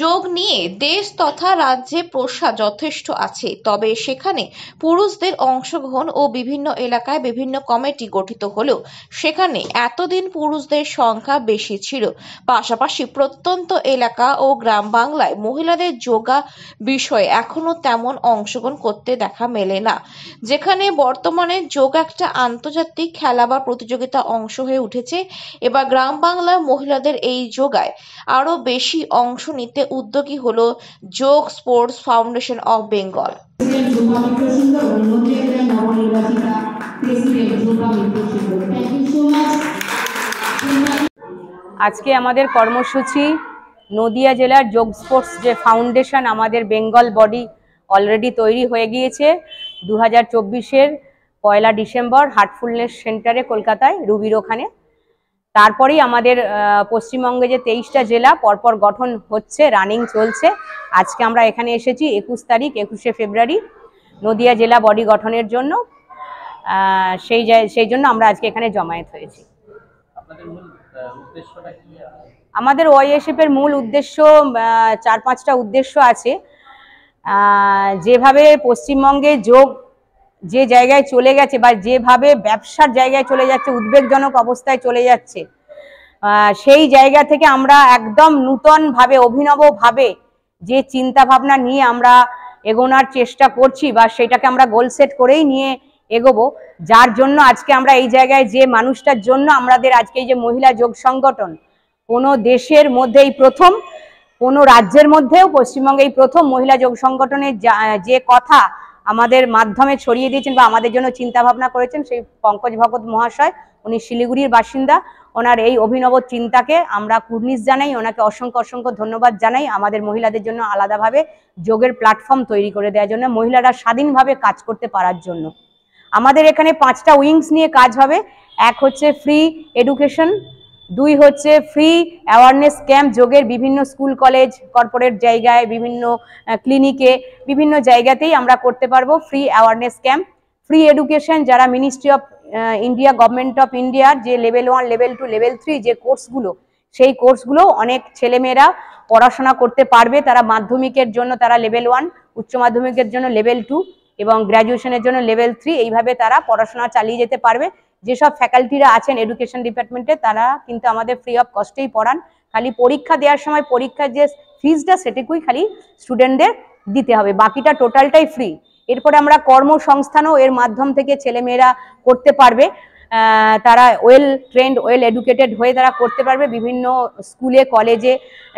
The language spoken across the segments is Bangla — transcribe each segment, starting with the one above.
যোগ নিয়ে দেশ তথা রাজ্যে প্রসার যথেষ্ট আছে, তবে সেখানে পুরুষদের অংশগ্রহণ ও বিভিন্ন এলাকায় বিভিন্ন কমিটি গঠিত হলেও সেখানে এতদিন পুরুষদের সংখ্যা বেশি ছিল। পাশাপাশি প্রত্যন্ত এলাকা ও গ্রাম বাংলায় মহিলাদের যোগা বিষয়ে এখনো তেমন অংশগ্রহণ করতে দেখা মেলে না, যেখানে বর্তমানে যোগ একটা আন্তর্জাতিক খেলা বা প্রতিযোগিতা অংশ হয়ে উঠেছে। এবার গ্রাম বাংলার মহিলাদের এই যোগায় আরো বেশি অংশ নিতে উদ্যোগী হলো যোগ স্পোর্টস ফাউন্ডেশন অফ বেঙ্গল। আজকে আমাদের কর্মসূচি নদিয়া জেলার যোগ স্পোর্টস যে ফাউন্ডেশন আমাদের বেঙ্গল বডি অলরেডি তৈরি হয়ে গিয়েছে 2024-এর 1 ডিসেম্বর হার্টফুলনেস সেন্টারে কলকাতায় রুবির ওখানে। তারপরেই আমাদের পশ্চিমবঙ্গে যে 23টা জেলা পরপর গঠন হচ্ছে, রানিং চলছে। আজকে আমরা এখানে এসেছি 21 ফেব্রুয়ারি নদিয়া জেলা বডি গঠনের জন্য। সেই জন্য আমরা আজকে এখানে জমায়েত হয়েছি। আমাদের ওয়াইএসএফ এর মূল উদ্দেশ্য 4-5টা উদ্দেশ্য আছে। যেভাবে পশ্চিমবঙ্গে যোগ যে জায়গায় চলে গেছে বা যেভাবে ব্যবসার জায়গায় চলে যাচ্ছে, উদ্বেগজনক অবস্থায় চলে যাচ্ছে, সেই জায়গা থেকে আমরা একদম নূতনভাবে অভিনবভাবে যে চিন্তা ভাবনা নিয়ে আমরা এগোনোর চেষ্টা করছি বা সেটাকে আমরা গোল সেট করেই নিয়ে এগোবো, যার জন্য আজকে আমরা এই জায়গায় যে মানুষটার জন্য আমাদের আজকে এই যে মহিলা যোগ সংগঠন, কোনো দেশের মধ্যেই প্রথম, কোনো রাজ্যের মধ্যেও পশ্চিমবঙ্গে এই প্রথম মহিলা যোগ সংগঠনের যে কথা আমাদের মাধ্যমে ছড়িয়ে দিয়েছেন বা আমাদের জন্য চিন্তা ভাবনা করেছেন সেই পঙ্কজ ভগত মহাশয়, উনি শিলিগুড়ির বাসিন্দা। ওনার এই অভিনব চিন্তাকে আমরা কুর্নিশ জানাই, ওনাকে অসংখ্য অসংখ্য ধন্যবাদ জানাই আমাদের মহিলাদের জন্য আলাদাভাবে যোগের প্ল্যাটফর্ম তৈরি করে দেওয়ার জন্য, মহিলারা স্বাধীনভাবে কাজ করতে পারার জন্য। আমাদের এখানে 5টা উইংস নিয়ে কাজ হবে। এক হচ্ছে ফ্রি এডুকেশন, 2 হচ্ছে ফ্রি অ্যাওয়ারনেস ক্যাম্প, যোগের বিভিন্ন স্কুল কলেজ কর্পোরেট জায়গায়, বিভিন্ন ক্লিনিকে, বিভিন্ন জায়গাতেই আমরা করতে পারবো free awareness camp. Free education, যারা ministry of India, government of ইন্ডিয়ার যে লেভেল 1, লেভেল 2, লেভেল 3 যে কোর্সগুলো, সেই কোর্সগুলো অনেক ছেলেমেয়েরা পড়াশোনা করতে পারবে। তারা মাধ্যমিকের জন্য তারা লেভেল 1, উচ্চ মাধ্যমিকের জন্য লেভেল 2 এবং গ্র্যাজুয়েশনের জন্য লেভেল 3, এইভাবে তারা পড়াশোনা চালিয়ে যেতে পারবে। যেসব ফ্যাকাল্টিরা আছেন এডুকেশন ডিপার্টমেন্টে তারা কিন্তু আমাদের ফ্রি অফ কস্টেই পড়ান। খালি পরীক্ষা দেওয়ার সময় পরীক্ষার যে ফিজটা সেটুকুই খালি স্টুডেন্টদের দিতে হবে, বাকিটা টোটালটাই ফ্রি। এরপরে আমরা কর্মসংস্থানও এর মাধ্যম থেকে ছেলেমেয়েরা করতে পারবে। তারা ওয়েল ট্রেন্ড, ওয়েল এডুকেটেড হয়ে তারা করতে পারবে বিভিন্ন স্কুলে, কলেজে,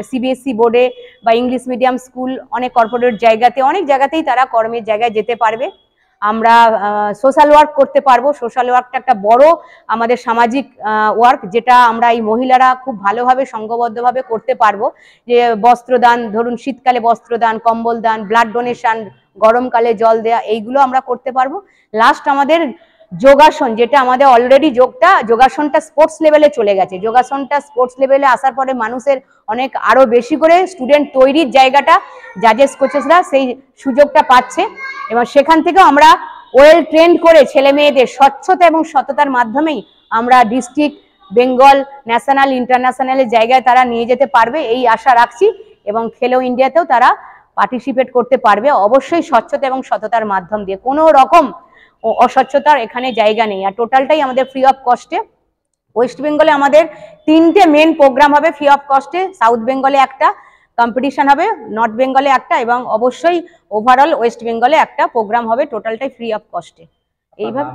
সিবিএসসি বোর্ডে বা ইংলিশ মিডিয়াম স্কুল, অনেক কর্পোরেট জায়গাতে, অনেক জায়গাতেই তারা কর্মের জায়গায় যেতে পারবে। আমরা সোশ্যাল ওয়ার্ক করতে পারবো। সোশ্যাল ওয়ার্কটা একটা বড় আমাদের সামাজিক ওয়ার্ক, যেটা আমরা এই মহিলারা খুব ভালোভাবে সংঘবদ্ধভাবে করতে পারবো। যে বস্ত্রদান, ধরুন শীতকালে বস্ত্রদান, কম্বল দান, ব্লাড ডোনেশন, গরমকালে জল দেয়া, এইগুলো আমরা করতে পারবো। লাস্ট আমাদের যোগাসন, যেটা আমাদের অলরেডি যোগাসনটা স্পোর্টস লেভেলে চলে গেছে। যোগাসনটা স্পোর্টস লেভেলে আসার পরে মানুষের অনেক আরো বেশি করে স্টুডেন্ট তৈরির জায়গাটা জাজেস কোচেসরা সেই সুযোগটা পাচ্ছে এবং সেখান থেকেও আমরা ওয়েল ট্রেন্ড করে ছেলে মেয়েদের স্বচ্ছতা এবং সততার মাধ্যমেই আমরা ডিস্ট্রিক্ট, বেঙ্গল, ন্যাশনাল, ইন্টারন্যাশনালের জায়গায় তারা নিয়ে যেতে পারবে, এই আশা রাখছি। এবং খেলো ইন্ডিয়াতেও তারা পার্টিসিপেট করতে পারবে, অবশ্যই স্বচ্ছতা এবং সততার মাধ্যম দিয়ে। কোনো রকম অস্বচ্ছতার এখানে জায়গা নেই, আর টোটালটাই আমাদের ফ্রি অফ কস্টে। ওয়েস্ট বেঙ্গলে আমাদের 3টে মেন প্রোগ্রাম হবে ফ্রি অফ কস্টে। সাউথ বেঙ্গলে একটা কম্পিটিশন হবে, নর্থ বেঙ্গলে একটা, এবং অবশ্যই ওভারঅল ওয়েস্ট বেঙ্গলে একটা প্রোগ্রাম হবে, টোটালটাই ফ্রি অফ কস্টে। এইভাবে।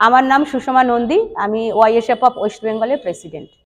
আমার নাম সুষমা নন্দী, আমি ওয়াইএসএফ অফ ওয়েস্ট বেঙ্গলের প্রেসিডেন্ট।